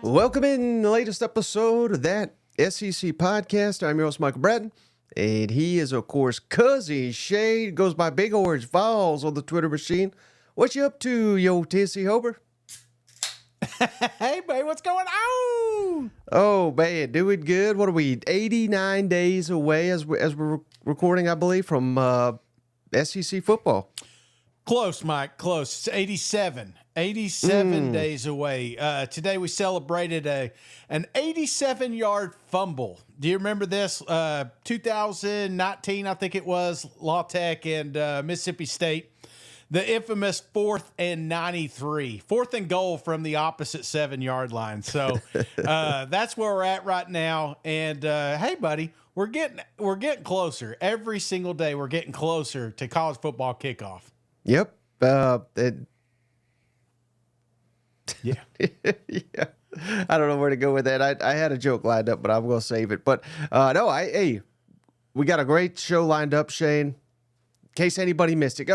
Welcome in the latest episode of that SEC podcast. I'm your host, Michael Bratton, and he is, of course, Cousin Shane. Goes by Big Orange Vols on the Twitter machine. What you up to, yo, Tissy Hober? Hey, babe, what's going on? Oh, man, doing good. What are we, 89 days away as we're recording, I believe, from SEC football? Close, Mike, close. It's 87. 87 days away. Today we celebrated an 87-yard fumble. Do you remember this? 2019, I think it was, La Tech and Mississippi State. The infamous 4th and 93. 4th and goal from the opposite 7-yard line. So that's where we're at right now. And hey, buddy, we're getting closer. Every single day we're getting closer to college football kickoff. Yep. Yeah. Yeah. I don't know where to go with that. I had a joke lined up, but I'm going to save it. But no, we got a great show lined up, Shane. In case anybody missed it,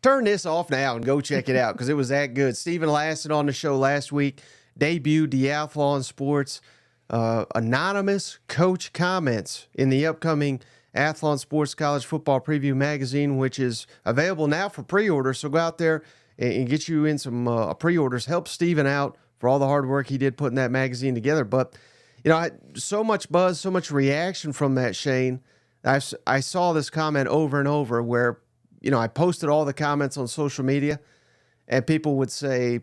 turn this off now and go check it out because it was that good. Stephen Lasson on the show last week debuted the Athlon Sports anonymous coach comments in the upcoming Athlon Sports College Football Preview magazine, which is available now for pre-order. So go out there and get you in some pre-orders. Help Steven out for all the hard work he did putting that magazine together. But, you know, so much buzz, so much reaction from that, Shane. I saw this comment over and over where, you know, I posted all the comments on social media, and people would say,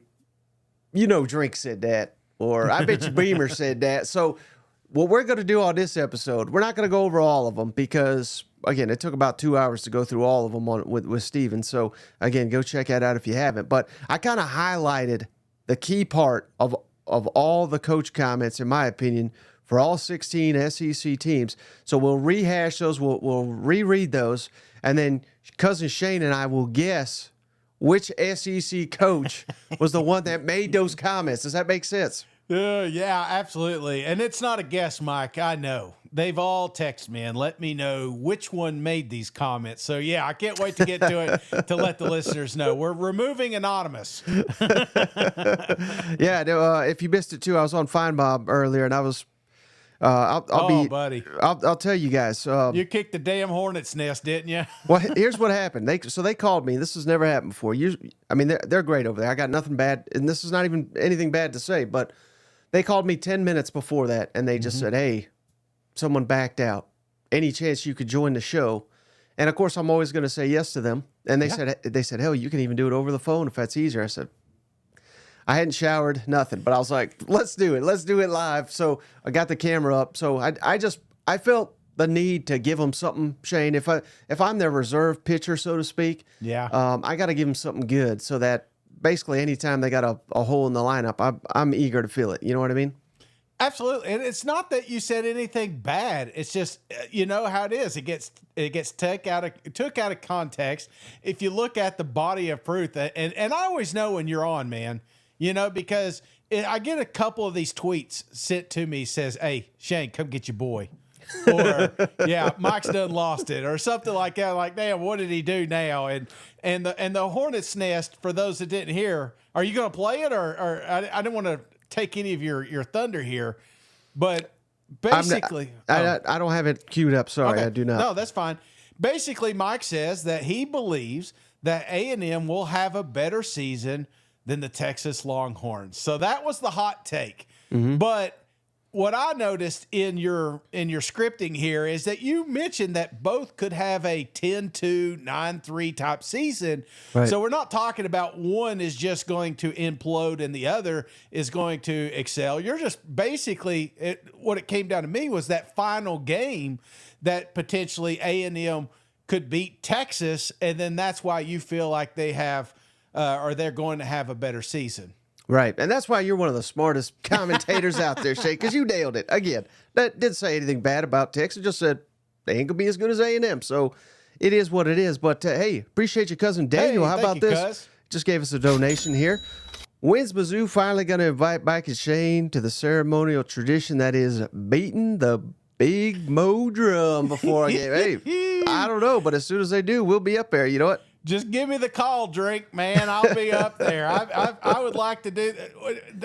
you know, Drink said that, or I bet you Beamer said that. So what we're going to do on this episode, we're not going to go over all of them because, again, it took about 2 hours to go through all of them with Steven. So, again, go check that out if you haven't. But I kind of highlighted the key part of all the coach comments, in my opinion, for all 16 SEC teams. So we'll rehash those, we'll reread those, and then Cousin Shane and I will guess which SEC coach was the one that made those comments. Does that make sense? Yeah, absolutely. And it's not a guess, Mike. I know. They've all texted me and let me know which one made these comments. So, yeah, I can't wait to get to it to let the listeners know. We're removing anonymous. Yeah, if you missed it, too, I was on Finebaum earlier, and I was buddy. I'll tell you guys. You kicked the damn hornet's nest, didn't you? Well, here's what happened. They called me. This has never happened before. I mean, they're great over there. I got nothing bad, and this is not even anything bad to say, but they called me 10 minutes before that, and they just said, hey, someone backed out. Any chance you could join the show? And, of course, I'm always going to say yes to them. And they said, hell, you can even do it over the phone if that's easier. I said, I hadn't showered, nothing. But I was like, let's do it. Let's do it live. So I got the camera up. So I felt the need to give them something, Shane. If I'm their reserve pitcher, so to speak, I got to give them something good so that basically anytime they got a hole in the lineup, I'm eager to fill it. You know what I mean? Absolutely. And it's not that you said anything bad. It's just, you know how it is. It gets took out of context. If you look at the body of proof, and I always know when you're on, man, you know, because I get a couple of these tweets sent to me, says, hey, Shane, come get your boy. Or, yeah, Mike's done lost it, or something like that. Like, damn, what did he do now? And the hornet's nest, for those that didn't hear, are you going to play it? Or I didn't want to take any of your thunder here, but basically, I don't have it queued up. Sorry, okay. I do not. No, that's fine. Basically, Mike says that he believes that A&M will have a better season than the Texas Longhorns. So that was the hot take. Mm-hmm. But what I noticed in your scripting here is that you mentioned that both could have a 10-2, 9-3 type season. Right. So we're not talking about one is just going to implode and the other is going to excel. You're just basically, what it came down to me was that final game that potentially A&M could beat Texas, and then that's why you feel like they have or they're going to have a better season. Right, and that's why you're one of the smartest commentators out there, Shay, because you nailed it. Again, that didn't say anything bad about Texas. Just said they ain't going to be as good as A&M. So it is what it is. But, hey, appreciate you, Cousin Daniel. Hey, how about this? Cuz. Just gave us a donation here. When's Mizzou finally going to invite back Shane to the ceremonial tradition that is beating the big Mo drum before I get. Hey, I don't know, but as soon as they do, we'll be up there. You know what? Just give me the call drink, man. I'll be up there. I would like to do.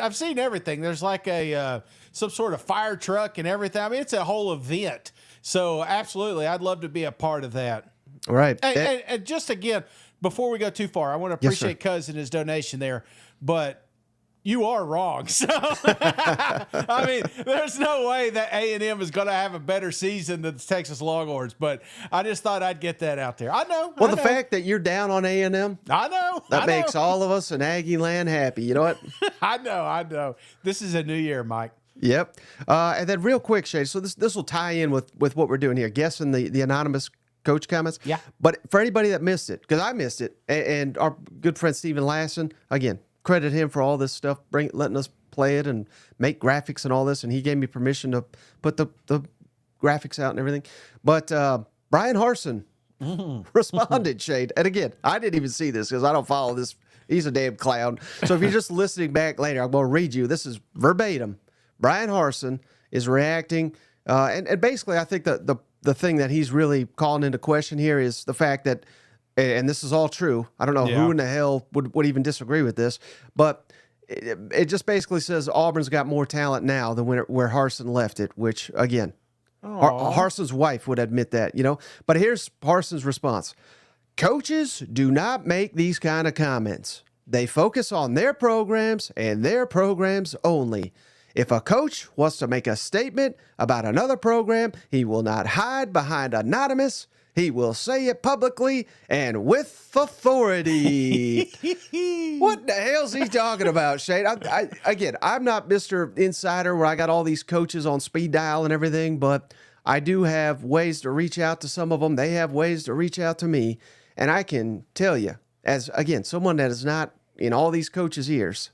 I've seen everything. There's like a some sort of fire truck and everything. I mean, it's a whole event. So absolutely, I'd love to be a part of that. Right. And just again, before we go too far, I want to appreciate Cuz and his donation there, but you are wrong. So, I mean, there's no way that A&M is going to have a better season than the Texas Longhorns, but I just thought I'd get that out there. I know. Well, the fact that you're down on A&M, I know. That makes all of us in Aggie land happy. You know what? I know. This is a new year, Mike. Yep. And then real quick, Shay, so this will tie in with what we're doing here, guessing the anonymous coach comments. Yeah. But for anybody that missed it, because I missed it, and our good friend Stephen Lassen, again, credit him for all this stuff, letting us play it and make graphics and all this, and he gave me permission to put the graphics out and everything. But Bryan Harsin responded, Shade. And again, I didn't even see this because I don't follow this. He's a damn clown. So if you're just listening back later, I'm going to read you. This is verbatim. Bryan Harsin is reacting. And basically, I think the thing that he's really calling into question here is the fact that, and this is all true, I don't know who in the hell would even disagree with this, but it just basically says Auburn's got more talent now than where Harsin left it, which, again, Harsin's wife would admit that, you know. But here's Harsin's response. Coaches do not make these kind of comments. They focus on their programs and their programs only. If a coach wants to make a statement about another program, he will not hide behind anonymous. He will say it publicly and with authority. What the hell's he talking about, Shane? Again, I'm not Mr. Insider where I got all these coaches on speed dial and everything, but I do have ways to reach out to some of them. They have ways to reach out to me. And I can tell you, as, again, someone that is not in all these coaches' ears,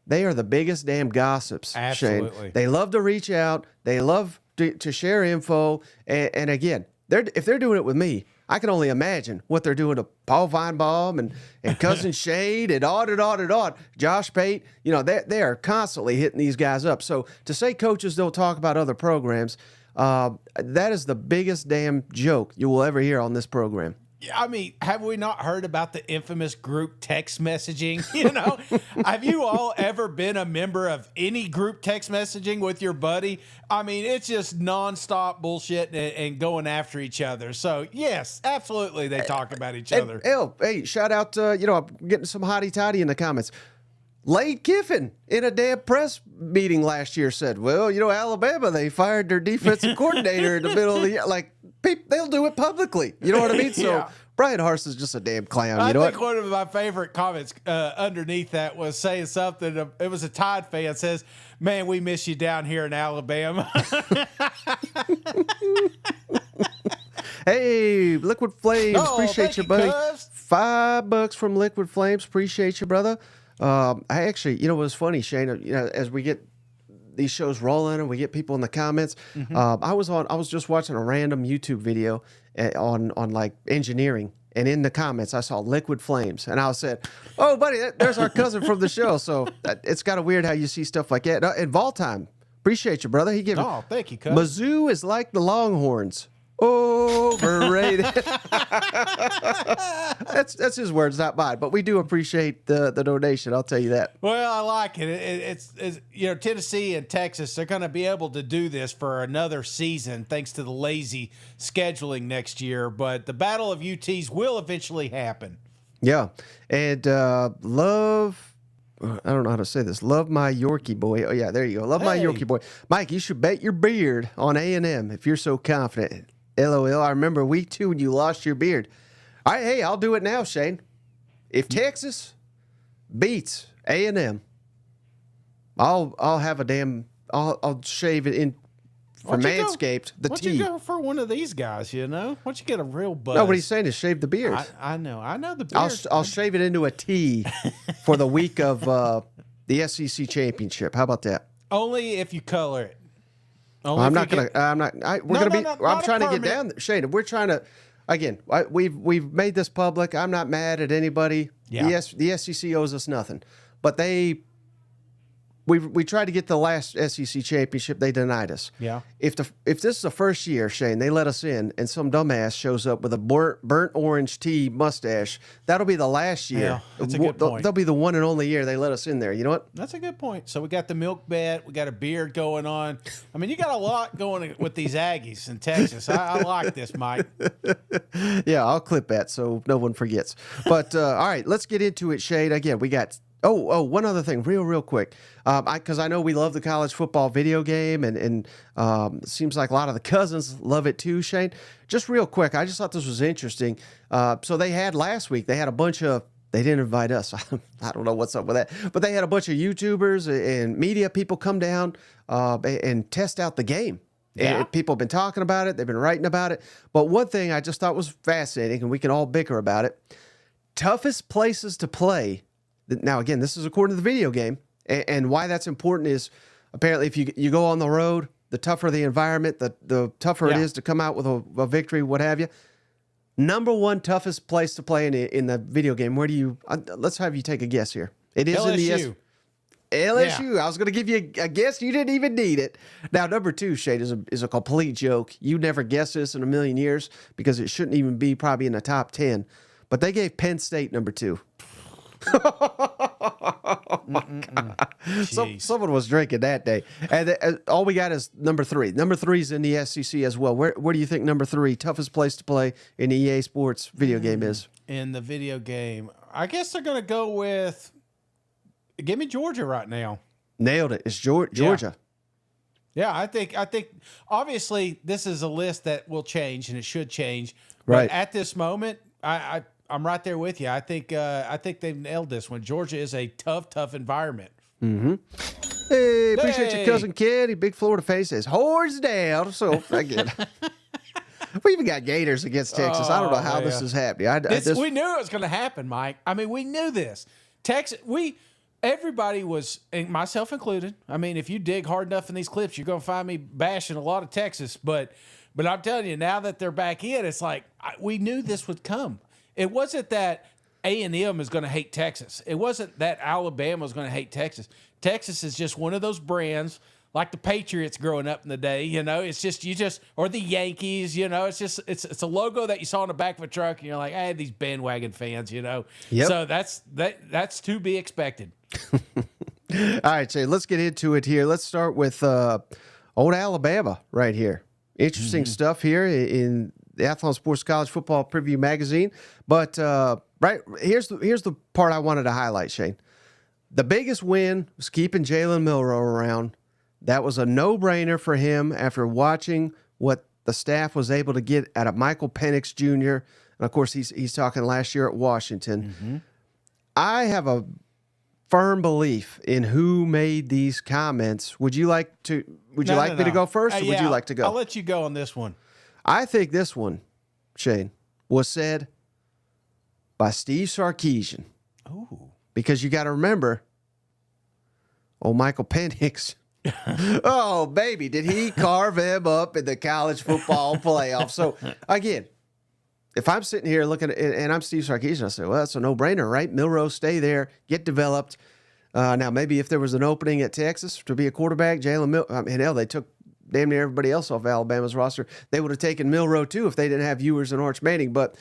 they are the biggest damn gossips, Absolutely. Shane. They love to reach out. They love to share info. And again, if they're doing it with me, I can only imagine what they're doing to Paul Finebaum and Cousin Shade and on. Josh Pate, you know, they are constantly hitting these guys up. So to say coaches don't talk about other programs, that is the biggest damn joke you will ever hear on this program. I mean, have we not heard about the infamous group text messaging? You know, have you all ever been a member of any group text messaging with your buddy? I mean, it's just nonstop bullshit and going after each other. So, yes, absolutely, they talk about each other. Hey, shout out, I'm getting some hotty-toddy in the comments. Lane Kiffin in a damn press meeting last year said, well, you know, Alabama, they fired their defensive coordinator in the middle of the year. Like, they'll do it publicly. You know what I mean? So Yeah. Bryan Harsin's just a damn clown. I You know think what? one of my favorite comments underneath that was saying something. It was a Tide fan says, man, we miss you down here in Alabama. Hey, Liquid Flames, appreciate you, buddy. Cuz. $5 from Liquid Flames, appreciate you, brother. I actually, you know, what's funny, Shane, you know, as we get these shows rolling and we get people in the comments, I was just watching a random YouTube video on like engineering, and in the comments I saw Liquid Flames, and I said, oh buddy, there's our cousin from the show. So it's kind of weird how you see stuff like that. And Voltime, appreciate you, brother. He gave Thank you, cuz. Mizzou is like the Longhorns. Overrated. That's his words, not mine. But we do appreciate the donation. I'll tell you that. Well, I like it. It's you know, Tennessee and Texas, they're going to be able to do this for another season thanks to the lazy scheduling next year. But the Battle of UTs will eventually happen. Yeah, and love. I don't know how to say this. Love my Yorkie boy. Oh yeah, there you go. Love my Yorkie boy. Mike, you should bet your beard on A&M if you're so confident. LOL. I remember week 2 when you lost your beard. All right, hey, I'll do it now, Shane. If Texas beats A&M, I'll have a damn. I'll shave it in for Manscaped. The Why T. don't you go for one of these guys? You know, why don't you get a real buzz? No, what he's saying is shave the beard. I know the beard. I'll shave it into a T for the week of the SEC championship. How about that? Only if you color it. I'm not gonna. I'm not. We're gonna be. not I'm a trying to get permit. down, Shane. We're trying to. Again, we've made this public. I'm not mad at anybody. Yeah. The SEC owes us nothing, but they we tried to get the last SEC championship. They denied us. Yeah. If this is the first year, Shane, they let us in, and some dumbass shows up with a burnt orange tea mustache, that'll be the last year. Yeah, that's a good point. That'll be the one and only year they let us in there. You know what? That's a good point. So we got the milk bet. We got a beard going on. I mean, you got a lot going with these Aggies in Texas. I like this, Mike. Yeah, I'll clip that so no one forgets. But all right, let's get into it, Shane. Again, we got. One other thing, real quick, because I know we love the college football video game, and it seems like a lot of the cousins love it too, Shane. Just real quick, I just thought this was interesting. So they had last week, they had a bunch of, they didn't invite us. I don't know what's up with that, but they had a bunch of YouTubers and media people come down and test out the game. Yeah. And people have been talking about it. They've been writing about it. But one thing I just thought was fascinating, and we can all bicker about it, toughest places to play. Now, again, this is according to the video game, and why that's important is apparently if you go on the road, the tougher the environment, the tougher it is to come out with a victory, what have you. Number one toughest place to play in the video game. Where do you? Let's have you take a guess here. It is LSU. in the LSU. Yeah. I was going to give you a guess. You didn't even need it. Now, number two, Shade, is a complete joke. You never guess this in a million years because it shouldn't even be probably in the top 10. But they gave Penn State number 2. Oh my God. Someone was drinking that day. And all we got is number 3. Number 3 is in the SEC as well. Where do you think number 3, toughest place to play in the EA Sports video game is? In the video game, I guess they're going to go with, give me Georgia right now. Nailed it. It's Georgia. Yeah, I think obviously this is a list that will change and it should change. Right. But at this moment, I'm right there with you. I think they've nailed this one. Georgia is a tough environment. Mm-hmm. Hey, appreciate your cousin Kenny. Big Florida face says hordes down. So again, we even got Gators against Texas. I don't know how this is happening. We knew it was going to happen, Mike. I mean, we knew this. Texas. Everybody was, and myself included. I mean, if you dig hard enough in these clips, you're going to find me bashing a lot of Texas. But I'm telling you, now that they're back in, it's like we knew this would come. It wasn't that A&M is going to hate Texas. It wasn't that Alabama is going to hate Texas. Texas is just one of those brands, like the Patriots growing up in the day. You know, it's just or the Yankees. You know, it's a logo that you saw on the back of a truck, and you're like, hey, these bandwagon fans. You know, yep. So that's to be expected. All right, Shay, let's get into it here. Let's start with old Alabama right here. Interesting stuff here in the Athlon Sports College Football Preview Magazine. But right here's the part I wanted to highlight, Shane. The biggest win was keeping Jalen Milroe around. That was a no-brainer for him after watching what the staff was able to get out of Michael Penix Jr. And, of course, he's talking last year at Washington. Mm-hmm. I have a firm belief in who made these comments. Would you like me to go first, or would you like to go? I'll let you go on this one. I think this one, Shane, was said by Steve Sarkisian. Ooh. Because you got to remember, Michael Penix. Oh, baby, did he carve him up in the college football playoff? So, again, if I'm sitting here looking at it and I'm Steve Sarkisian, I say, well, that's a no-brainer, right? Milroe, stay there, get developed. Now, maybe if there was an opening at Texas to be a quarterback, they took damn near everybody else off Alabama's roster. They would have taken Milroe, too, if they didn't have Ewers and Arch Manning. But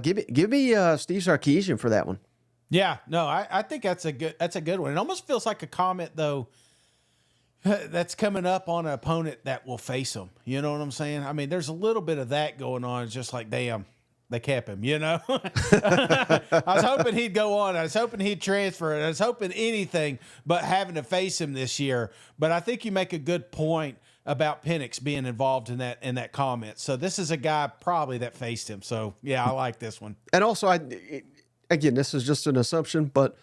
give me Steve Sarkisian for that one. Yeah, no, I think that's a good one. It almost feels like a comment, though, that's coming up on an opponent that will face them. You know what I'm saying? I mean, there's a little bit of that going on. It's just like, damn, they kept him, you know? I was hoping he'd go on. I was hoping he'd transfer. I was hoping anything but having to face him this year. But I think you make a good point about Penix being involved in that comment. So this is a guy probably that faced him. So, yeah, I like this one. And also, again, this is just an assumption, but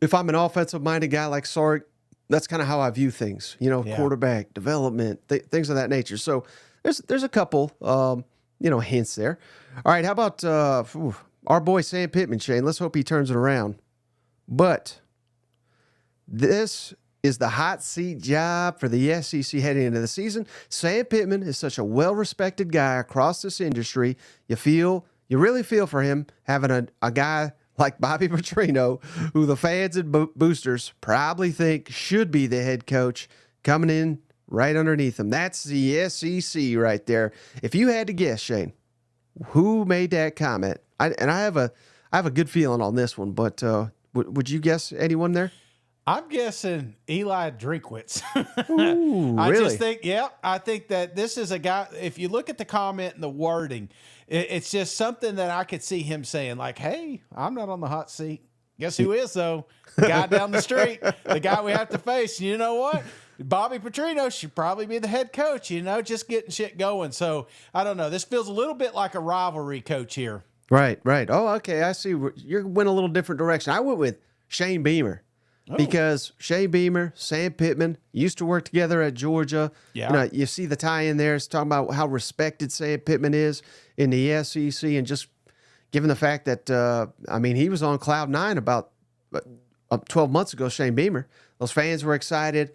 if I'm an offensive-minded guy like Sark, that's kind of how I view things, quarterback development, things of that nature. So there's a couple, hints there. All right, how about our boy Sam Pittman, Shane? Let's hope he turns it around. But this is the hot seat job for the SEC heading into the season. Sam Pittman is such a well-respected guy across this industry. You really feel for him having a guy like Bobby Petrino, who the fans and boosters probably think should be the head coach, coming in right underneath him. That's the SEC right there. If you had to guess, Shane, who made that comment? I have a good feeling on this one, but would you guess anyone there? I'm guessing Eli Drinkwitz. Ooh, I really? just think, I think that this is a guy, if you look at the comment and the wording, it's just something that I could see him saying, like, hey, I'm not on the hot seat. Guess who is, though? The guy down the street, the guy we have to face. You know what? Bobby Petrino should probably be the head coach, just getting shit going. So, I don't know. This feels a little bit like a rivalry coach here. Right. Oh, okay. I see. You went a little different direction. I went with Shane Beamer. Because Shane Beamer, Sam Pittman used to work together at Georgia. Yeah. You see the tie-in there. It's talking about how respected Sam Pittman is in the SEC, and just given the fact that, he was on cloud nine about 12 months ago, Shane Beamer. Those fans were excited.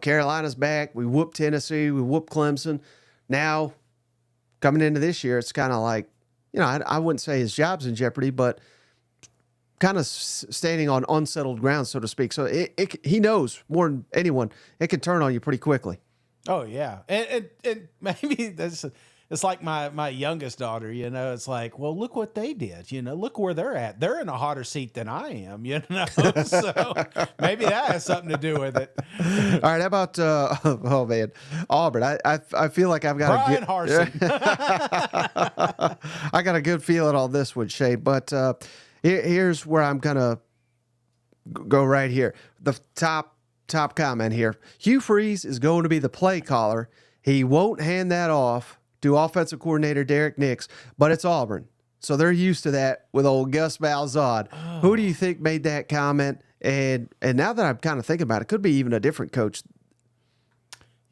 Carolina's back. We whooped Tennessee. We whooped Clemson. Now, coming into this year, it's kind of like, I wouldn't say his job's in jeopardy, but kind of standing on unsettled ground, so to speak. So he knows more than anyone. It can turn on you pretty quickly. Oh yeah, and maybe it's like my youngest daughter. It's like, well, look what they did. Look where they're at. They're in a hotter seat than I am. So maybe that has something to do with it. All right, how about Auburn? I feel like I've got Bryan Harsin. I got a good feeling on this one, Shay, but. Here's where I'm going to go right here. The top comment here. Hugh Freeze is going to be the play caller. He won't hand that off to offensive coordinator Derek Nix, but it's Auburn. So they're used to that with old Gus Malzahn. Oh. Who do you think made that comment? And now that I'm kind of thinking about it, could be even a different coach.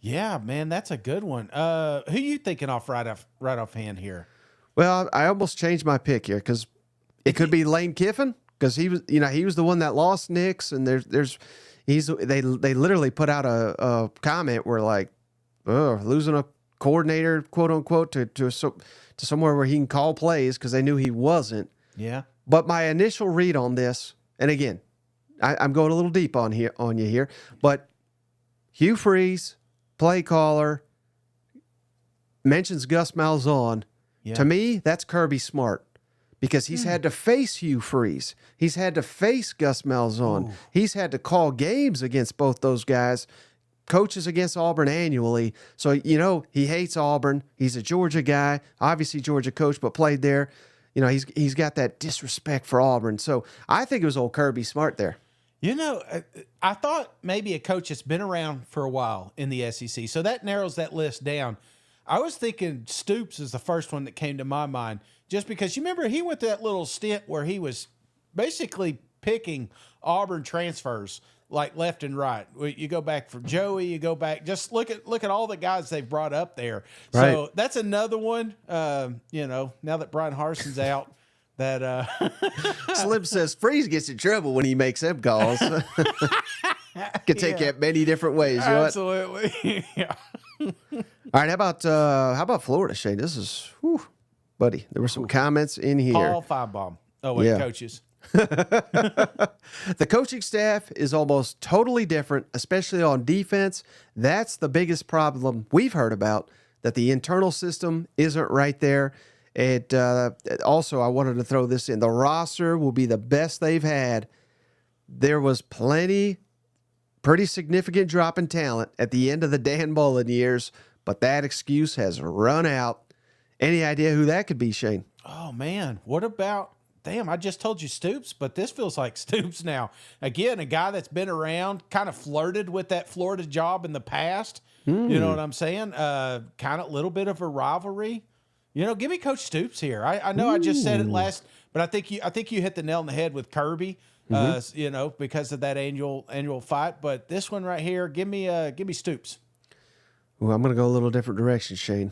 Yeah, man, that's a good one. Who you thinking off right off hand here? Well, I almost changed my pick here because it could be Lane Kiffin, because he was the one that lost Nix, and they literally put out a comment where like, losing a coordinator, quote unquote, to somewhere where he can call plays, because they knew he wasn't. Yeah. But my initial read on this, and again, I'm going a little deep on you here, but Hugh Freeze, play caller, mentions Gus Malzahn. Yeah. To me, that's Kirby Smart. Because he's had to face Hugh Freeze. He's had to face Gus Malzahn. Ooh. He's had to call games against both those guys, coaches against Auburn annually. So, he hates Auburn. He's a Georgia guy, obviously Georgia coach, but played there. He's got that disrespect for Auburn. So I think it was old Kirby Smart there. I thought maybe a coach that's been around for a while in the SEC. So that narrows that list down. I was thinking Stoops is the first one that came to my mind. Just because, you remember, he went to that little stint where he was basically picking Auburn transfers like left and right. You go back for Joey, you go back. Just look at all the guys they've brought up there. Right. So that's another one. Now that Bryan Harsin's out, that Slim says Freeze gets in trouble when he makes them calls. Could take that many different ways. Absolutely. Yeah. All right. How about Florida, Shane? This is. Whew. Buddy, there were some comments in here. Paul Finebaum. Oh, wait, yeah. Coaches. The coaching staff is almost totally different, especially on defense. That's the biggest problem we've heard about, that the internal system isn't right there. Also, I wanted to throw this in. The roster will be the best they've had. There was pretty significant drop in talent at the end of the Dan Mullen years, but that excuse has run out. Any idea who that could be, Shane? Oh, man. What about, I just told you Stoops, but this feels like Stoops now. Again, a guy that's been around, kind of flirted with that Florida job in the past. You know what I'm saying? Kind of a little bit of a rivalry. Give me Coach Stoops here. I know I just said it last, but I think you hit the nail on the head with Kirby, because of that annual fight. But this one right here, give me Stoops. Well, I'm going to go a little different direction, Shane.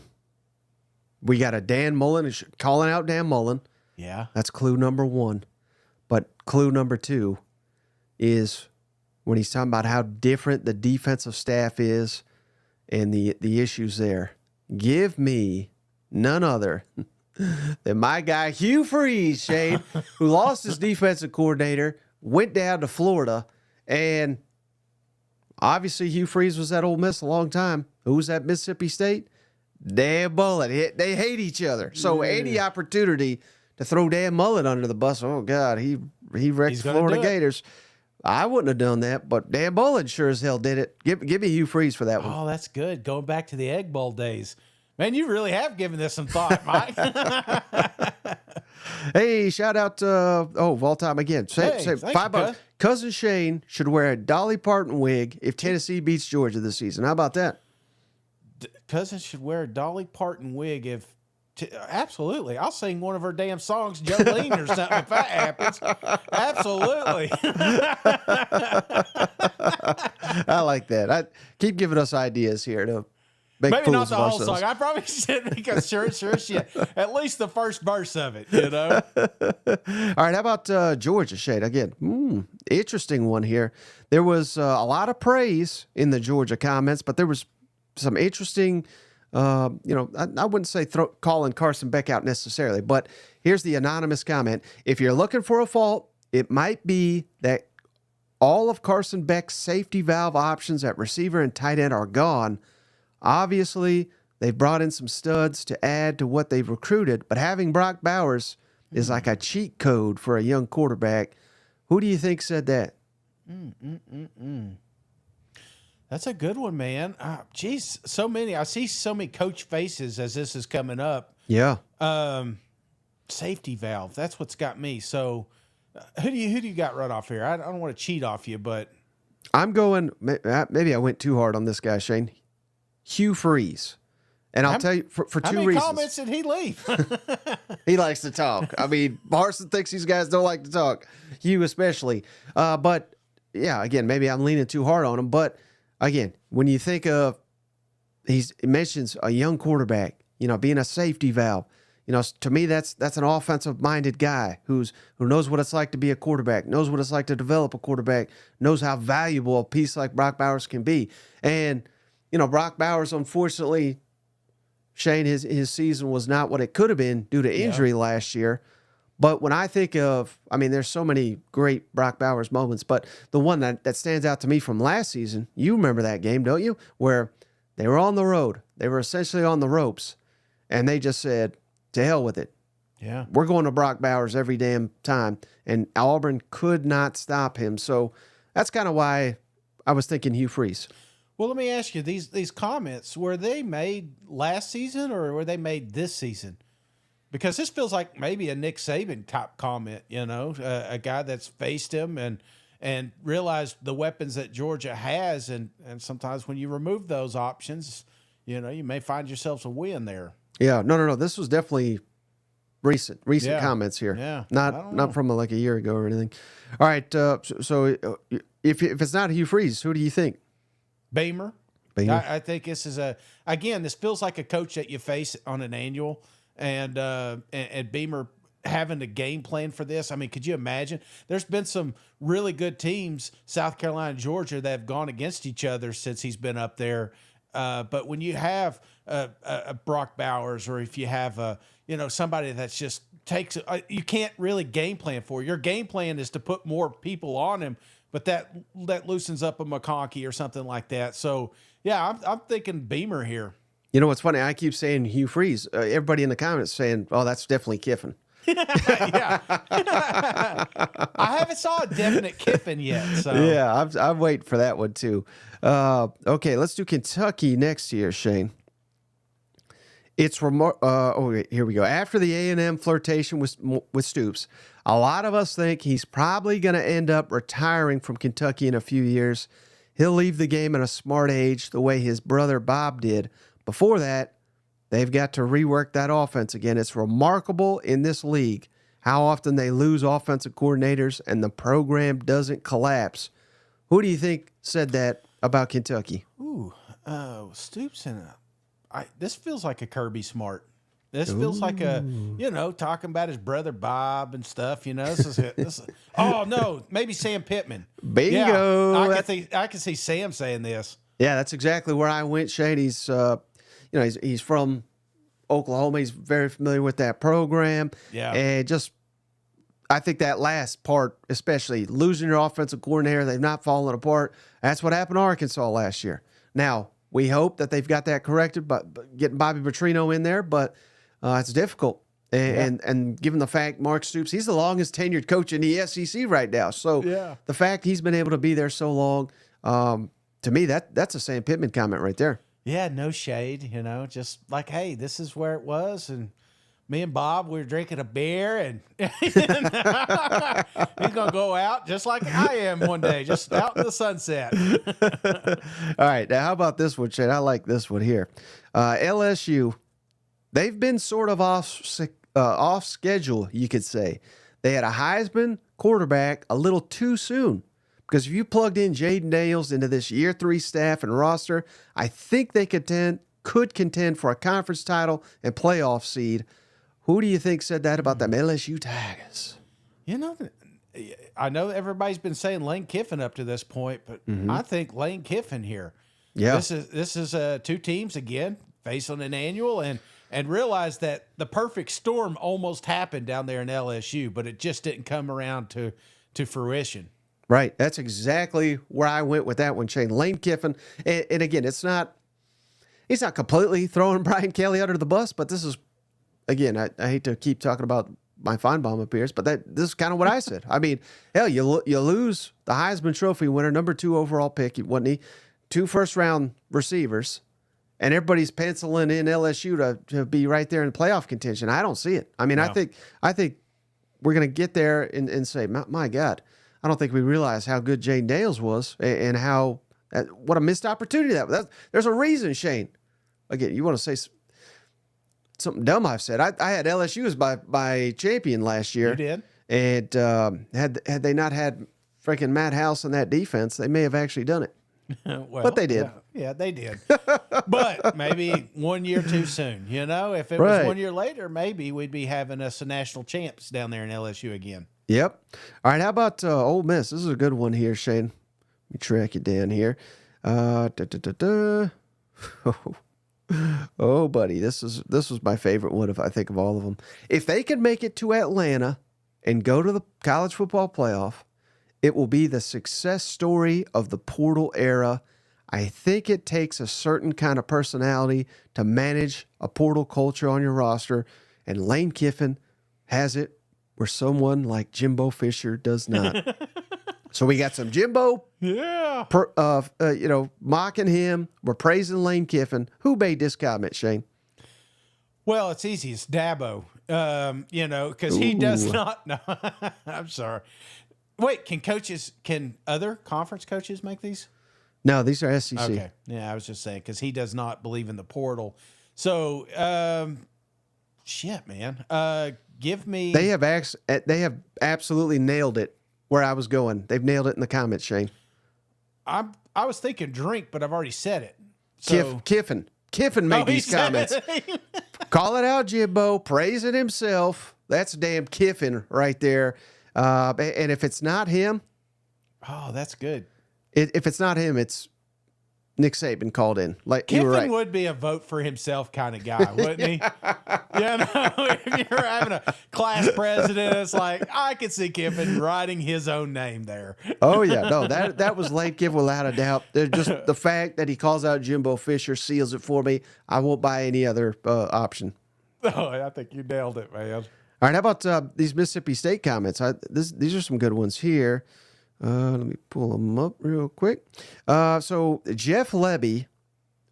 We got a Dan Mullen, calling out Dan Mullen. Yeah. That's clue number one. But clue number two is when he's talking about how different the defensive staff is and the issues there. Give me none other Then my guy Hugh Freeze, Shane, who lost his defensive coordinator, went down to Florida, and obviously Hugh Freeze was at Ole Miss a long time. Who was at Mississippi State? Dan Mullen. They hate each other. So any opportunity to throw Dan Mullen under the bus, oh God, he wrecked Florida Gators. I wouldn't have done that, but Dan Mullen sure as hell did it. Give me Hugh Freeze for that one. Oh, that's good. Going back to the Egg Bowl days. Man, you really have given this some thought, Mike. Hey, shout out to, of all time again. Say $5. Cousin Shane should wear a Dolly Parton wig if Tennessee beats Georgia this season. How about that? Cousin should wear a Dolly Parton wig if... absolutely. I'll sing one of her damn songs, Jolene or something, if that happens. Absolutely. I like that. I keep giving us ideas here to make maybe fools not the of whole ourselves. song. I probably should because sure shit. At least the first verse of it, you know? All right, how about Georgia, Shade? Again, interesting one here. There was a lot of praise in the Georgia comments, but there was some interesting... I wouldn't say calling Carson Beck out necessarily, but here's the anonymous comment. If you're looking for a fault, it might be that all of Carson Beck's safety valve options at receiver and tight end are gone. Obviously, they've brought in some studs to add to what they've recruited, but having Brock Bowers is like a cheat code for a young quarterback. Who do you think said that? That's a good one, man. Geez, so many. I see so many coach faces as this is coming up. Yeah. Safety valve. That's what's got me. So, who do you got right off here? I don't want to cheat off you, but I'm going. Maybe I went too hard on this guy, Shane. Hugh Freeze, and I'll tell you for two how many reasons. comments did he leave? He likes to talk. I mean, Harsin thinks these guys don't like to talk. Hugh especially. But yeah, again, maybe I'm leaning too hard on him, but. Again, when you think of, he mentions a young quarterback, being a safety valve. To me, that's an offensive-minded guy who knows what it's like to be a quarterback, knows what it's like to develop a quarterback, knows how valuable a piece like Brock Bowers can be. And, Brock Bowers, unfortunately, Shane, his season was not what it could have been due to injury last year. But when I think of, there's so many great Brock Bowers moments, but the one that stands out to me from last season, you remember that game, don't you? Where they were on the road. They were essentially on the ropes, and they just said, to hell with it. Yeah. We're going to Brock Bowers every damn time, and Auburn could not stop him. So that's kind of why I was thinking Hugh Freeze. Well, let me ask you, these comments, were they made last season or were they made this season? Because this feels like maybe a Nick Saban type comment, a guy that's faced him and realized the weapons that Georgia has. And sometimes when you remove those options, you may find yourselves a win there. Yeah, no. This was definitely recent comments here. Yeah. Not from like a year ago or anything. All right. So if it's not Hugh Freeze, who do you think? Beamer. I think this is this feels like a coach that you face on an annual. And Beamer having a game plan for this. Could you imagine? There's been some really good teams, South Carolina, Georgia, that have gone against each other since he's been up there. But when you have a Brock Bowers, or if you have somebody that's just takes, you can't really game plan for. Your game plan is to put more people on him, but that loosens up a McConkey or something like that. So yeah, I'm thinking Beamer here. You know what's funny? I keep saying Hugh Freeze. Everybody in the comments saying, "Oh, that's definitely Kiffin." Yeah, I haven't saw a definite Kiffin yet. So yeah, I'm waiting for that one too. Okay, let's do Kentucky next year, Shane. It's here we go. After the A&M flirtation with Stoops, a lot of us think he's probably going to end up retiring from Kentucky in a few years. He'll leave the game at a smart age, the way his brother Bob did. Before that, they've got to rework that offense again. It's remarkable in this league how often they lose offensive coordinators and the program doesn't collapse. Who do you think said that about Kentucky? Stoops this feels like a Kirby Smart. This feels like talking about his brother Bob and stuff. Oh no, maybe Sam Pittman. Bingo. Yeah, I can see Sam saying this. Yeah, that's exactly where I went, Shane. He's from Oklahoma. He's very familiar with that program. Yeah. And just, I think that last part, especially losing your offensive coordinator, they've not fallen apart. That's what happened to Arkansas last year. Now, we hope that they've got that corrected, but getting Bobby Petrino in there, but it's difficult. And given the fact Mark Stoops, he's the longest tenured coach in the SEC right now. So the fact he's been able to be there so long, to me, that's a Sam Pittman comment right there. Yeah, no shade, just like, hey, this is where it was. And me and Bob, we were drinking a beer, and he's going to go out just like I am one day, just out in the sunset. All right. Now, how about this one, Shane? I like this one here. LSU, they've been sort of off schedule, you could say. They had a Heisman quarterback a little too soon. Because if you plugged in Jaden Daniels into this year 3 staff and roster, I think they could contend for a conference title and playoff seed. Who do you think said that about them LSU Tigers? I know everybody's been saying Lane Kiffin up to this point, but I think Lane Kiffin here. Yeah. This is 2 teams again facing an annual and realize that the perfect storm almost happened down there in LSU, but it just didn't come around to fruition. Right. That's exactly where I went with that one, Shane. Lane Kiffin. And again, he's not completely throwing Brian Kelly under the bus, but this is, again, I hate to keep talking about my Finebaum appearance, but this is kind of what I said. I mean, hell, you lose the Heisman Trophy winner, number 2 overall pick, wasn't he? 2 first-round receivers, and everybody's penciling in LSU to be right there in playoff contention. I don't see it. I mean, No. I think we're going to get there and say, my God, I don't think we realize how good Jaden Daniels was and how what a missed opportunity that was. There's a reason, Shane. Again, you want to say something dumb I've said. I had LSU as my champion last year. You did. And had they not had freaking Matt House in that defense, they may have actually done it. Well, but they did. Yeah, they did. But maybe 1 year too soon. If it Right. was 1 year later, maybe we'd be having us a national champs down there in LSU again. Yep. All right, how about Ole Miss? This is a good one here, Shane. Let me track you down here. Oh, buddy, this was my favorite one, if I think of all of them. If they can make it to Atlanta and go to the college football playoff, it will be the success story of the portal era. I think it takes a certain kind of personality to manage a portal culture on your roster, and Lane Kiffin has it where someone like Jimbo Fisher does not. So we got some Jimbo, mocking him. We're praising Lane Kiffin. Who made this comment, Shane? Well, it's easy. It's Dabo. Because he does not. No, I'm sorry. Wait, can other conference coaches make these? No, these are SEC. Okay. Yeah, I was just saying because he does not believe in the portal. So, shit, man. Give me. They have absolutely nailed it where I was going. They've nailed it in the comments, Shane. I was thinking drink, but I've already said it. So Kiffin made these comments. Call it out, Jimbo. Praise it himself. That's damn Kiffin right there. And if it's not him, oh, that's good. If it's not him, it's Nick Saban called in. Like Kiffin you were right. would be a vote for himself kind of guy, wouldn't he? If you're having a class president, it's like I could see Kiffin writing his own name there. Oh yeah, no, that was Lane Kiffin without a doubt. Just the fact that he calls out Jimbo Fisher seals it for me. I won't buy any other option. Oh, I think you nailed it, man. All right, how about these Mississippi State comments? These are some good ones here. Let me pull them up real quick. So Jeff Lebby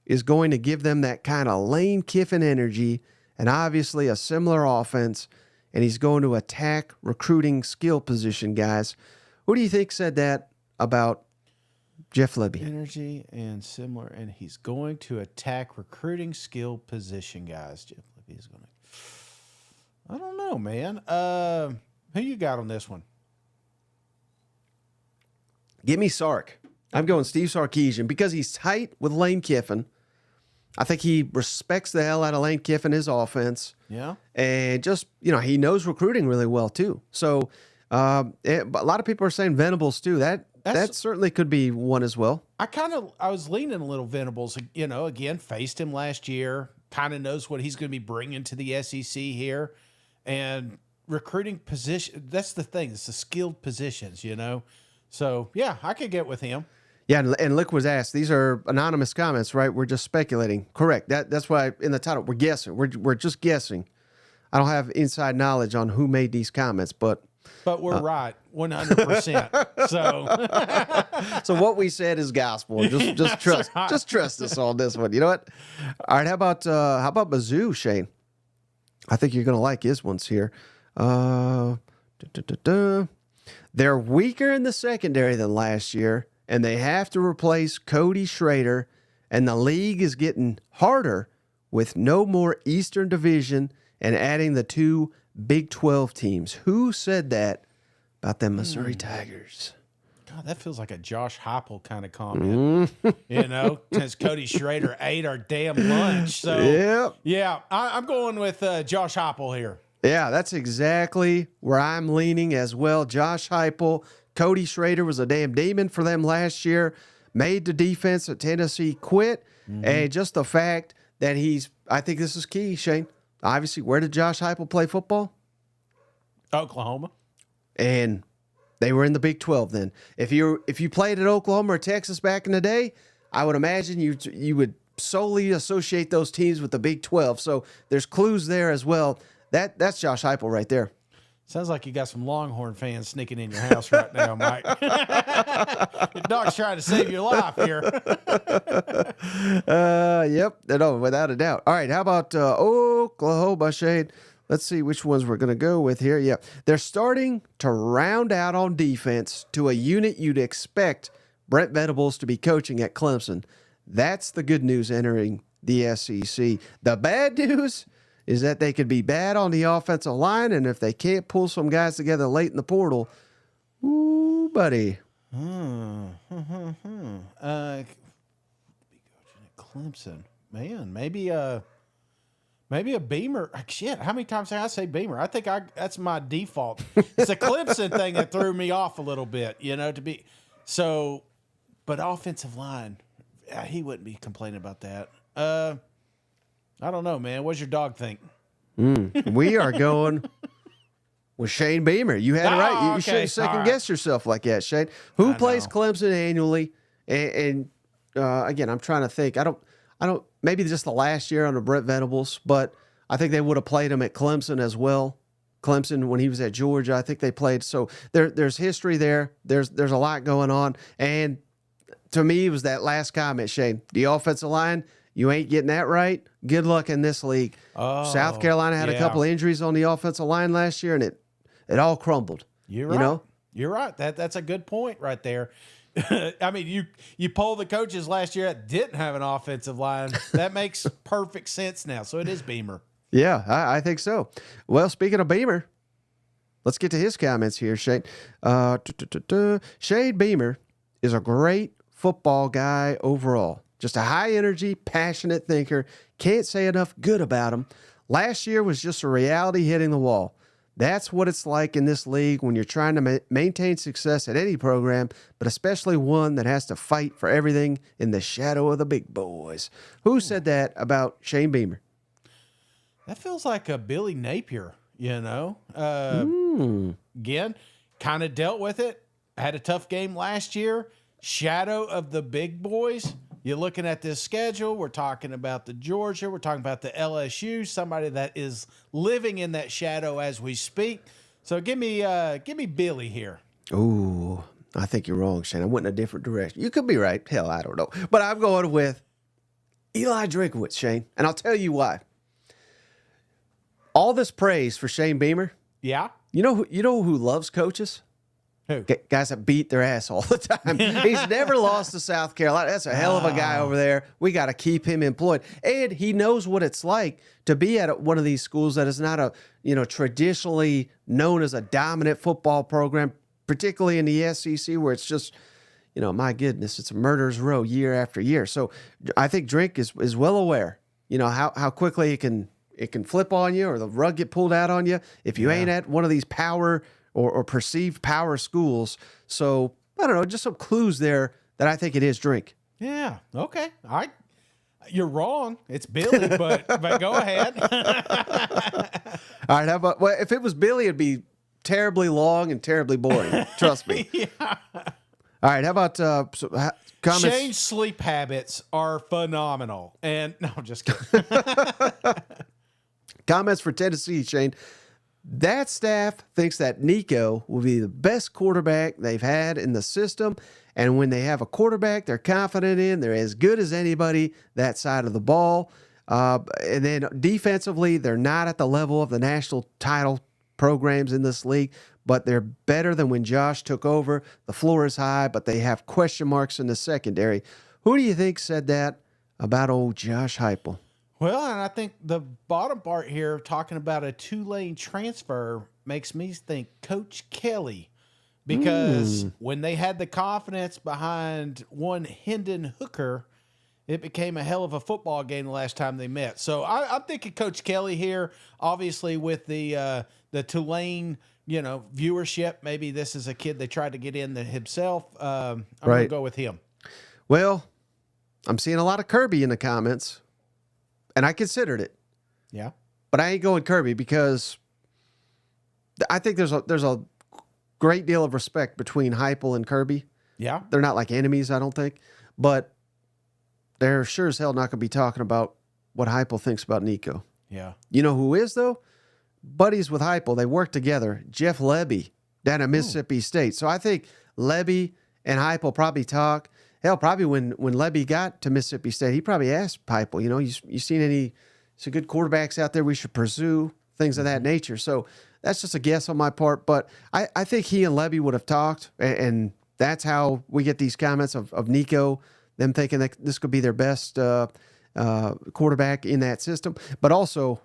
is going to give them that kind of Lane Kiffin energy and obviously a similar offense, and he's going to attack recruiting skill position guys. Who do you think said that about Jeff Lebby? Energy and similar, and he's going to attack recruiting skill position guys. Jeff Lebby is going to. I don't know, man. Who you got on this one? Give me Sark. I'm going Steve Sarkisian because he's tight with Lane Kiffin. I think he respects the hell out of Lane Kiffin, his offense. Yeah. And just, he knows recruiting really well, too. So a lot of people are saying Venables, too. That certainly could be one as well. I was leaning a little Venables, again, faced him last year. kind of knows what he's going to be bringing to the SEC here. And recruiting position, that's the thing. It's the skilled positions, you know. So, yeah, I could get with him. Yeah, and Lick was asked. These are anonymous comments, right? We're just speculating. Correct. That's why in the title we're guessing. We're just guessing. I don't have inside knowledge on who made these comments, but we're right 100%. So what we said is gospel. Just trust right. Just trust us on this one. You know what? All right. How about Mizzou, Shane? I think you're gonna like his ones here. They're weaker in the secondary than last year, and they have to replace Cody Schrader, and the league is getting harder with no more Eastern Division and adding the 2 Big 12 teams. Who said that about them Missouri Tigers? God, that feels like a Josh Heupel kind of comment. You know, since Cody Schrader ate our damn lunch. So, Yep. yeah, I'm going with Josh Heupel here. Yeah, that's exactly where I'm leaning as well. Josh Heupel, Cody Schrader was a damn demon for them last year, made the defense at Tennessee quit, and just the fact that I think this is key, Shane. Obviously, where did Josh Heupel play football? Oklahoma. And they were in the Big 12 then. If you played at Oklahoma or Texas back in the day, I would imagine you would solely associate those teams with the Big 12. So there's clues there as well. That's Josh Heupel right there. Sounds like you got some Longhorn fans sneaking in your house right now, Mike. Your dog's trying to save your life here. Yep. No, without a doubt. All right. How about Oklahoma, Shane? Let's see which ones we're going to go with here. Yeah. They're starting to round out on defense to a unit you'd expect Brent Venables to be coaching at Clemson. That's the good news entering the SEC. The bad news is that they could be bad on the offensive line, and if they can't pull some guys together late in the portal, ooh, buddy. Clemson, man, maybe a Beamer. Shit, how many times did I say Beamer? I think that's my default. It's a Clemson thing that threw me off a little bit, you know, but offensive line, he wouldn't be complaining about that. I don't know, man. What's your dog think? We are going with Shane Beamer. You had it right. You okay. shouldn't second-guess yourself like that, Shane. Who plays Clemson annually? And again, I'm trying to think. I don't. Maybe just the last year under Brent Venables, but I think they would have played him at Clemson as well. Clemson when he was at Georgia, I think they played. So there's history there. There's a lot going on. And to me, it was that last comment, Shane. The offensive line. You ain't getting that right. Good luck in this league. South Carolina had a couple of injuries on the offensive line last year, and it all crumbled. You're right. You know? You're right. That's a good point right there. I mean, you polled the coaches last year that didn't have an offensive line. That makes perfect sense now. So it is Beamer. Yeah, I think so. Well, speaking of Beamer, let's get to his comments here, Shane. Shane Beamer is a great football guy overall. Just a high-energy, passionate thinker. Can't say enough good about him. Last year was just a reality hitting the wall. That's what it's like in this league when you're trying to maintain success at any program, but especially one that has to fight for everything in the shadow of the big boys. Who said that about Shane Beamer? That feels like a Billy Napier, you know. Again, kind of dealt with it. Had a tough game last year. Shadow of the big boys. You're looking at this schedule. We're talking about the Georgia. We're talking about the LSU. Somebody that is living in that shadow as we speak. So give me Billy here. Ooh, I think you're wrong, Shane. I went in a different direction. You could be right. Hell, I don't know. But I'm going with Eli Drinkwitz, Shane. And I'll tell you why. All this praise for Shane Beamer. Yeah. You know who loves coaches? Who? Guys that beat their ass all the time. He's never lost to South Carolina. That's a hell of a guy over there. We got to keep him employed. And he knows what it's like to be at one of these schools that is not traditionally known as a dominant football program, particularly in the SEC where it's just, my goodness, it's a murderer's row year after year. So I think Drink is well aware, how quickly it can flip on you or the rug get pulled out on you if you ain't at one of these power or perceived power schools. So, I don't know, just some clues there that I think it is Drink. Yeah, okay. You're wrong. It's Billy, but go ahead. All right, how about, well, if it was Billy, it'd be terribly long and terribly boring. Trust me. Yeah. All right, how about comments? Shane's sleep habits are phenomenal. And no, I'm just kidding. Comments for Tennessee, Shane. That staff thinks that Nico will be the best quarterback they've had in the system. And when they have a quarterback they're confident in, they're as good as anybody that side of the ball. And then defensively, they're not at the level of the national title programs in this league, but they're better than when Josh took over. The floor is high, but they have question marks in the secondary. Who do you think said that about old Josh Heupel? Well, and I think the bottom part here, talking about a Tulane transfer, makes me think Coach Kelly. Because when they had the confidence behind one Hendon Hooker, it became a hell of a football game the last time they met. So I'm thinking Coach Kelly here, obviously with the Tulane, viewership. Maybe this is a kid they tried to get in himself. I'm going to go with him. Well, I'm seeing a lot of Kirby in the comments, and I considered it. Yeah. But I ain't going Kirby because I think there's a great deal of respect between Heupel and Kirby. Yeah. They're not like enemies, I don't think. But they're sure as hell not going to be talking about what Heupel thinks about Nico. Yeah. You know who is, though? Buddies with Heupel. They work together. Jeff Lebby down at Mississippi State. So I think Lebby and Heupel probably talk. Hell, probably when Lebby got to Mississippi State, he probably asked Heupel, you seen some good quarterbacks out there we should pursue, things of that nature. So that's just a guess on my part, but I think he and Lebby would have talked, and that's how we get these comments of Nico, them thinking that this could be their best quarterback in that system. But also,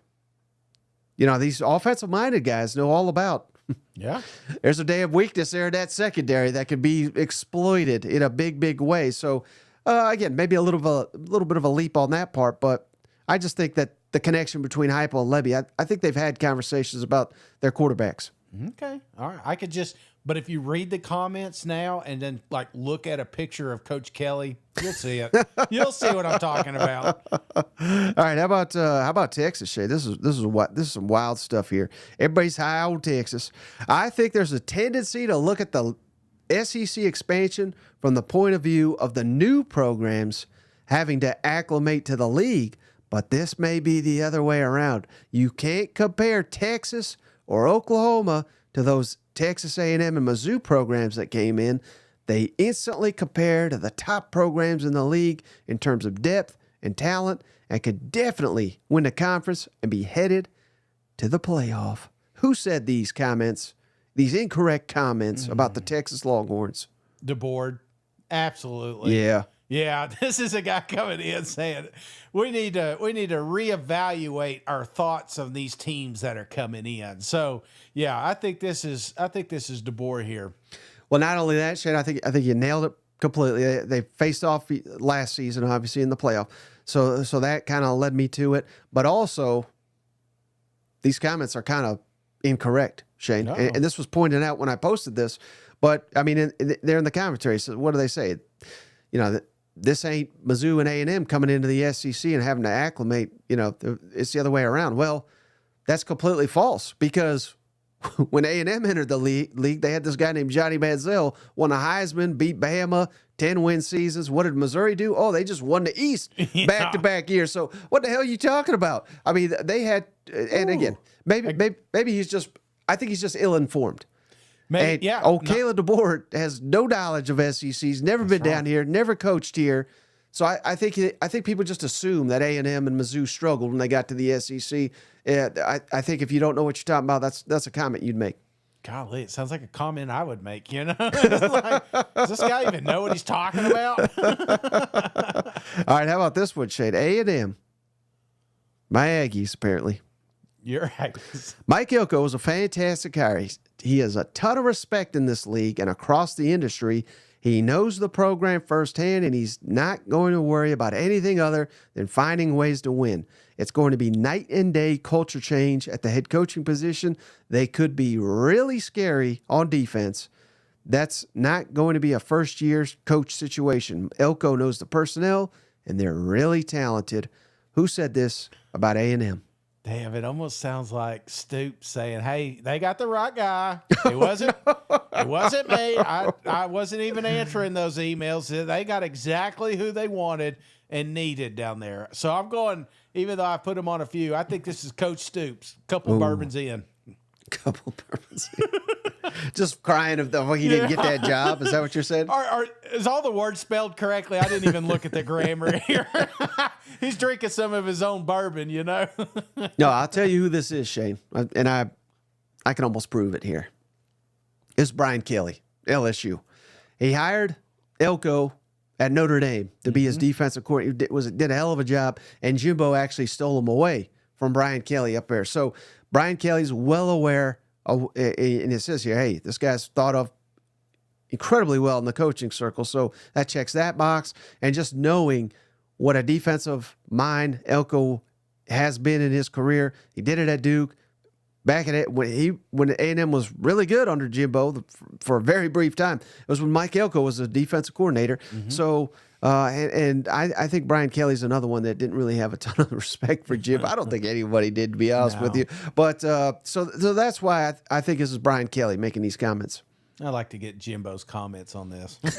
these offensive-minded guys know all about. Yeah. There's a day of weakness there in that secondary that could be exploited in a big, big way. So, again, maybe a little bit of a leap on that part, but I just think that the connection between Heupel and Lebby, I think they've had conversations about their quarterbacks. Okay. All right. But if you read the comments now and then look at a picture of Coach Kelly, you'll see it. You'll see what I'm talking about. All right. How about Texas, Shay? This is some wild stuff here. Everybody's high on Texas. I think there's a tendency to look at the SEC expansion from the point of view of the new programs having to acclimate to the league. But this may be the other way around. You can't compare Texas or Oklahoma to those Texas A&M and Mizzou programs that came in. They instantly compare to the top programs in the league in terms of depth and talent and could definitely win the conference and be headed to the playoff. Who said these incorrect comments about the Texas Longhorns? DeBoard. Absolutely. Yeah. Yeah, this is a guy coming in saying we need to reevaluate our thoughts on these teams that are coming in. So yeah, I think this is DeBoer here. Well, not only that, Shane, I think you nailed it completely. They faced off last season, obviously in the playoff, so that kind of led me to it. But also, these comments are kind of incorrect, Shane, and this was pointed out when I posted this. But I mean, they're in the commentary. So what do they say? This ain't Mizzou and A&M coming into the SEC and having to acclimate. It's the other way around. Well, that's completely false because when A&M entered the league, they had this guy named Johnny Manziel, won a Heisman, beat Bama, 10-win seasons. What did Missouri do? Oh, they just won the East back-to-back years. So what the hell are you talking about? I mean, they had, and again, maybe I think he's just ill-informed. Maybe, Caleb DeBoer has no knowledge of SECs, never been down here, never coached here. So I think people just assume that A&M and Mizzou struggled when they got to the SEC. I think if you don't know what you're talking about, that's a comment you'd make. Golly, it sounds like a comment I would make. Does this guy even know what he's talking about? All right, how about this one, Shane? A&M, my Aggies, apparently. You're right. Mike Elko is a fantastic hire. He has a ton of respect in this league and across the industry. He knows the program firsthand, and he's not going to worry about anything other than finding ways to win. It's going to be night and day culture change at the head coaching position. They could be really scary on defense. That's not going to be a first-year coach situation. Elko knows the personnel, and they're really talented. Who said this about A&M? Damn, it almost sounds like Stoops saying, "Hey, they got the right guy. It wasn't me. I wasn't even answering those emails. They got exactly who they wanted and needed down there." So I'm going, even though I put them on a few, I think this is Coach Stoops. Couple bourbons in. Couple bourbons in. Just crying if he didn't get that job. Is that what you're saying? Is all the words spelled correctly? I didn't even look at the grammar here. He's drinking some of his own bourbon, you know? No, I'll tell you who this is, Shane. And I can almost prove it here. It's Brian Kelly, LSU. He hired Elko at Notre Dame to be his defensive coordinator. Did a hell of a job, and Jimbo actually stole him away from Brian Kelly up there. So Brian Kelly's well aware of, and it says here, hey, this guy's thought of incredibly well in the coaching circle. So that checks that box. And just knowing what a defensive mind Elko has been in his career. He did it at Duke. Back at it when A&M was really good under Jimbo for a very brief time. It was when Mike Elko was the defensive coordinator. So and I think Brian Kelly's another one that didn't really have a ton of respect for Jimbo. I don't think anybody did, to be honest with you. But so that's why I think this is Brian Kelly making these comments. I'd like to get Jimbo's comments on this. All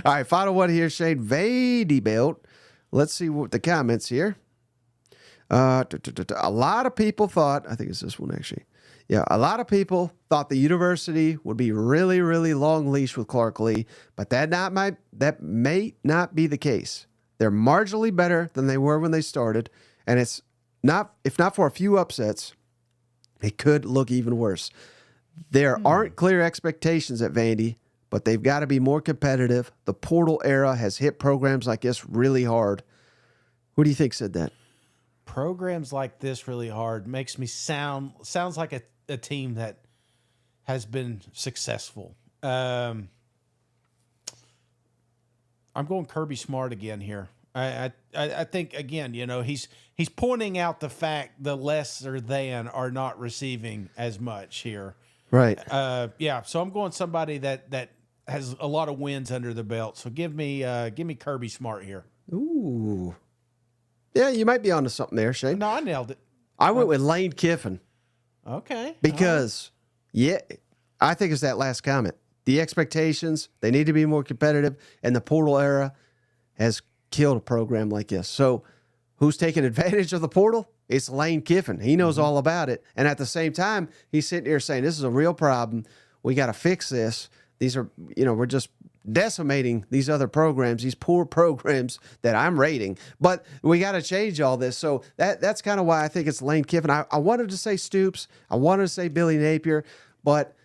right, final one here, Shane. Vanderbilt. Let's see what the comments here. A lot of people thought, I think it's this one actually. Yeah, a lot of people thought the university would be really, really long leash with Clark Lee, but that may not be the case. They're marginally better than they were when they started, and it's not, if not for a few upsets, it could look even worse. There aren't clear expectations at Vandy, but they've got to be more competitive. The portal era has hit programs like this really hard. Who do you think said that? Programs like this really hard makes me sounds like a team that has been successful. I'm going Kirby Smart again here. I think again, you know, he's pointing out the fact the lesser than are not receiving as much here. Right. Yeah. So I'm going somebody that has a lot of wins under the belt. So give me Kirby Smart here. Ooh. Yeah, you might be onto something there, Shane. No, I nailed it. I went with Lane Kiffin. Okay. Because, I think it's that last comment. The expectations, they need to be more competitive, and the portal era has killed a program like this. So who's taking advantage of the portal? It's Lane Kiffin. He knows all about it. And at the same time, he's sitting here saying, this is a real problem. We got to fix this. These are, we're just decimating these other programs, these poor programs that I'm rating. But we got to change all this. So that's kind of why I think it's Lane Kiffin. I wanted to say Stoops. I wanted to say Billy Napier. But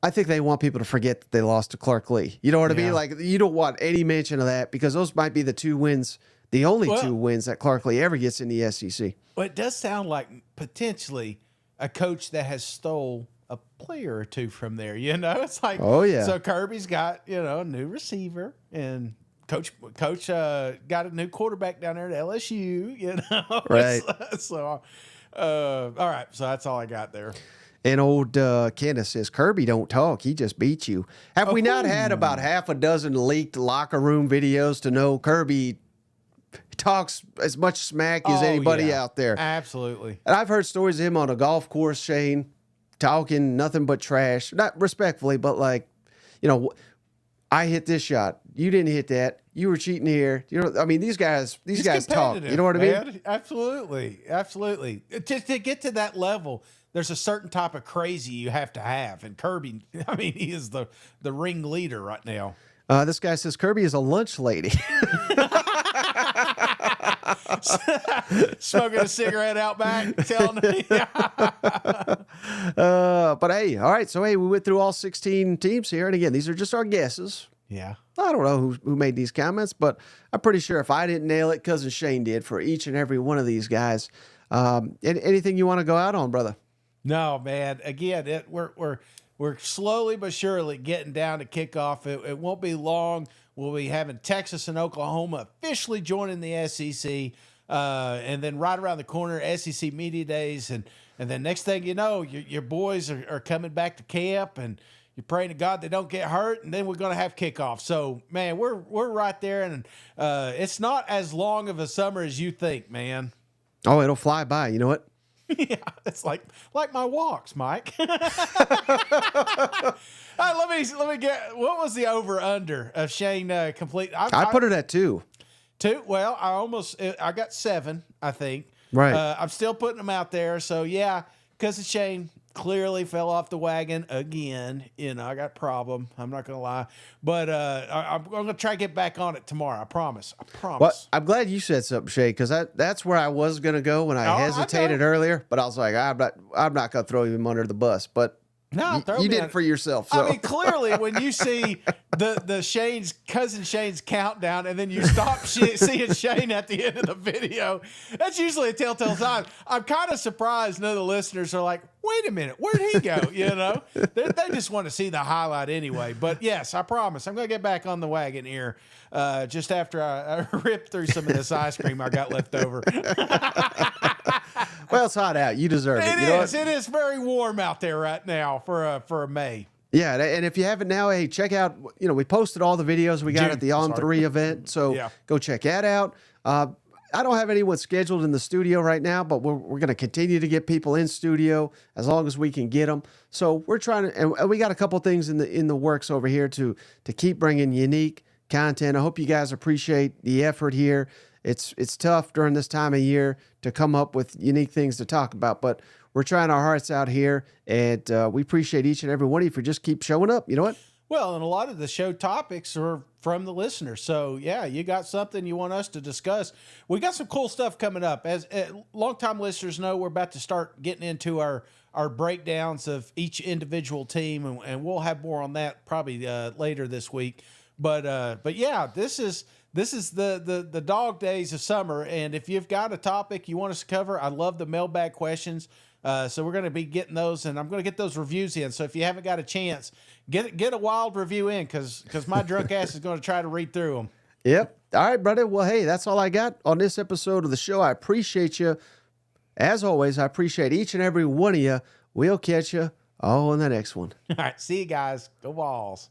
I think they want people to forget that they lost to Clark Lee. You know what I mean? Like, you don't want any mention of that because those might be the two wins, the only two wins that Clark Lee ever gets in the SEC. Well, it does sound like potentially a coach that has stole a player or two from there. It's like, so Kirby's got, a new receiver, and coach got a new quarterback down there at LSU, Right. So, all right. So that's all I got there. And old Kenneth says, Kirby don't talk. He just beats you. Have we not had about half a dozen leaked locker room videos to know Kirby talks as much smack as anybody out there? Absolutely. And I've heard stories of him on a golf course, Shane, talking nothing but trash. Not respectfully, but like, I hit this shot. You didn't hit that. You were cheating here. I mean, these guys talk. You know what I mean? Absolutely. Absolutely. To get to that level, there's a certain type of crazy you have to have. And Kirby, he is the ringleader right now. This guy says Kirby is a lunch lady. Smoking a cigarette out back, telling me. But hey, all right. So, hey, we went through all 16 teams here. And again, these are just our guesses. Yeah. I don't know who made these comments, but I'm pretty sure if I didn't nail it, Cousin Shane did for each and every one of these guys. Anything you want to go out on, brother? No, man. Again, we're slowly but surely getting down to kickoff. It won't be long. We'll be having Texas and Oklahoma officially joining the SEC. And then right around the corner, SEC Media Days. And then next thing you know, your boys are coming back to camp. And, You're praying to God they don't get hurt, and then we're going to have kickoff. So, man, we're right there, and it's not as long of a summer as you think, man. Oh, it'll fly by. You know what? Yeah, it's like my walks, Mike. Let me get, what was the over under of Shane complete? I put it at 2. 2. Well, I got 7, I think. Right. I'm still putting them out there. So yeah, because Shane clearly fell off the wagon again. You know, I got a problem. I'm not gonna lie, but I'm gonna try to get back on it tomorrow. I promise. Well, I'm glad you said something, Shay, because that's where I was gonna go when I hesitated earlier. But I was like, I'm not gonna throw him under the bus. But no, you did it for yourself. So. I mean, clearly, when you see the cousin Shane's countdown, and then you stop seeing Shane at the end of the video, that's usually a telltale sign. I'm kind of surprised none of the listeners are like, "Wait a minute, where'd he go?" You know, they just want to see the highlight anyway. But yes, I promise, I'm going to get back on the wagon here just after I rip through some of this ice cream I got left over. Well, it's hot out. You deserve it. It is very warm out there right now for a May. Yeah, and if you haven't now, hey, check out, we posted all the videos we got at the On 3 event, so go check that out. I don't have anyone scheduled in the studio right now, but we're going to continue to get people in studio as long as we can get them. So we're trying to, and we got a couple things in the works over here to keep bringing unique content. I hope you guys appreciate the effort here. It's tough during this time of year to come up with unique things to talk about, but we're trying our hearts out here, and we appreciate each and every one of you for just keep showing up. You know what? Well, and a lot of the show topics are from the listeners. So, yeah, you got something you want us to discuss. We got some cool stuff coming up. As longtime listeners know, we're about to start getting into our breakdowns of each individual team, and we'll have more on that probably later this week. But yeah, this is the dog days of summer, and if you've got a topic you want us to cover, I love the mailbag questions. So we're going to be getting those, and I'm going to get those reviews in. So if you haven't got a chance, get a wild review in, because my drunk ass is going to try to read through them. Yep. All right, brother. Well, hey, that's all I got on this episode of the show. I appreciate you. As always, I appreciate each and every one of you. We'll catch you all in the next one. All right. See you guys. Go Vols.